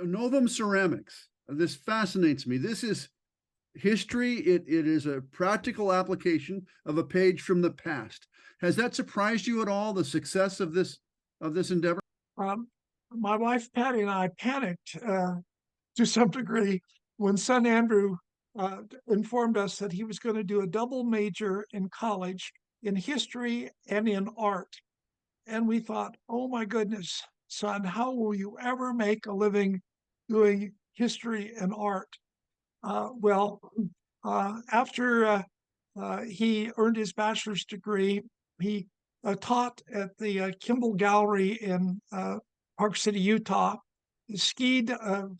Novum ceramics. This fascinates me. This is history. It is a practical application of a page from the past. Has that surprised you at all, the success of this endeavor? Um, my wife Patty and I panicked to some degree when son Andrew informed us that he was going to do a double major in college in history and in art. And we thought, oh my goodness, son, how will you ever make a living doing history and art? After he earned his bachelor's degree, he taught at the Kimball Gallery in Park City, Utah, skied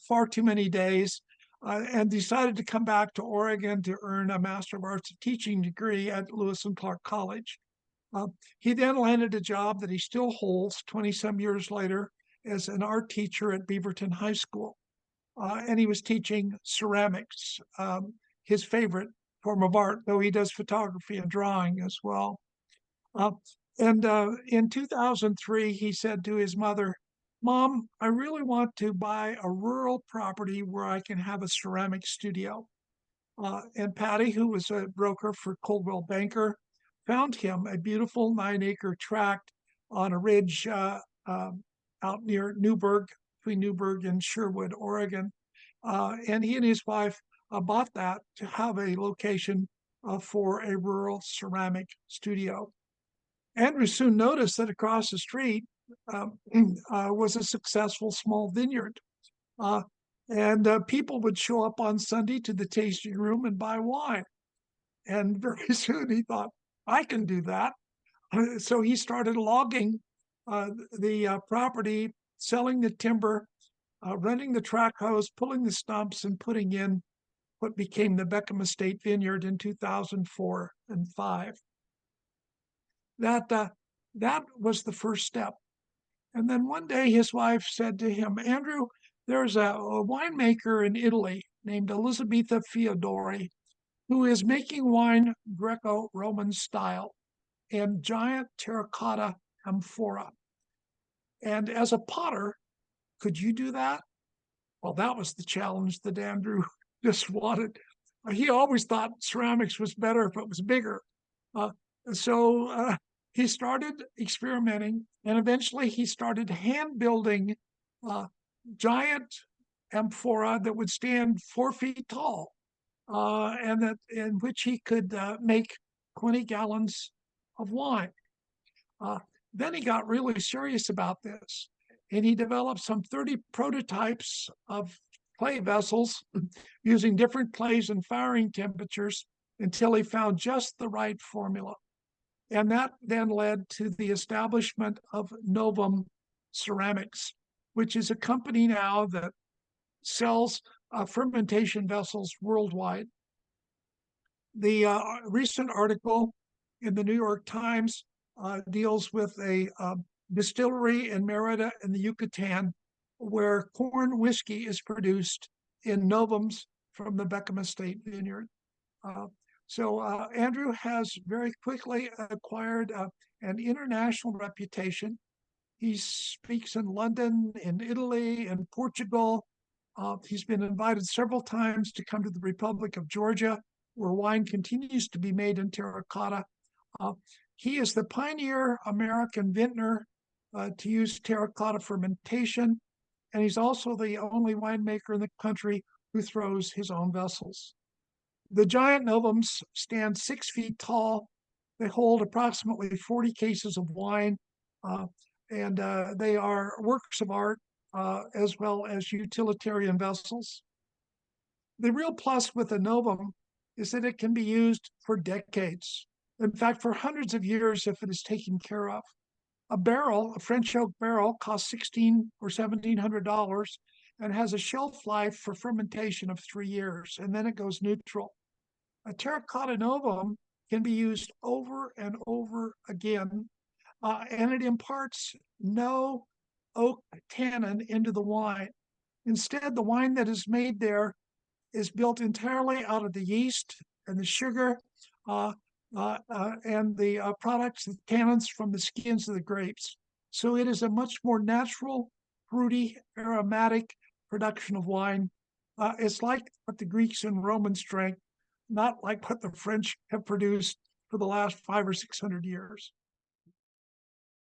far too many days, and decided to come back to Oregon to earn a Master of Arts Teaching degree at Lewis and Clark College. He then landed a job that he still holds 20 some years later as an art teacher at Beaverton High School. And he was teaching ceramics, his favorite form of art, though he does photography and drawing as well. Uh, and in 2003, he said to his mother, Mom, I really want to buy a rural property where I can have a ceramic studio. And Patty, who was a broker for Coldwell Banker, found him a beautiful 9-acre tract on a ridge out near Newburgh, between Newburgh and Sherwood, Oregon. And he and his wife bought that to have a location for a rural ceramic studio. Andrew soon noticed that across the street was a successful small vineyard. And people would show up on Sunday to the tasting room and buy wine. And very soon he thought, I can do that. So he started logging the property, selling the timber, running the track hose, pulling the stumps, and putting in what became the Beckham Estate Vineyard in 2004 and 5. That was the first step. And then one day his wife said to him, Andrew, there's a winemaker in Italy named Elisabetta Fiodori who is making wine Greco-Roman style in giant terracotta amphora. And as a potter, could you do that? Well, that was the challenge that Andrew just wanted. He always thought ceramics was better if it was bigger. So he started experimenting, and eventually he started hand building giant amphora that would stand 4 feet tall, and that in which he could make 20 gallons of wine. Then he got really serious about this, and he developed some 30 prototypes of clay vessels using different clays and firing temperatures until he found just the right formula. And that then led to the establishment of Novum Ceramics, which is a company now that sells fermentation vessels worldwide. The recent article in the New York Times deals with a distillery in Merida in the Yucatan where corn whiskey is produced in Novums from the Beckham Estate Vineyard. So Andrew has very quickly acquired an international reputation. He speaks in London, in Italy, in Portugal. He's been invited several times to come to the Republic of Georgia, where wine continues to be made in terracotta. He is the pioneer American vintner to use terracotta fermentation, and he's also the only winemaker in the country who throws his own vessels. The giant novums stand 6 feet tall. They hold approximately 40 cases of wine, and they are works of art as well as utilitarian vessels. The real plus with a novum is that it can be used for decades. In fact, for hundreds of years if it is taken care of. A barrel, a French oak barrel, costs $1,600 or $1,700 and has a shelf life for fermentation of 3 years, and then it goes neutral. A terracotta novum can be used over and over again, and it imparts no oak tannin into the wine. Instead, the wine that is made there is built entirely out of the yeast and the sugar and the products, the tannins from the skins of the grapes. So it is a much more natural, fruity, aromatic, production of wine. It's like what the Greeks and Romans drank, not like what the French have produced for the last 500 or 600 years.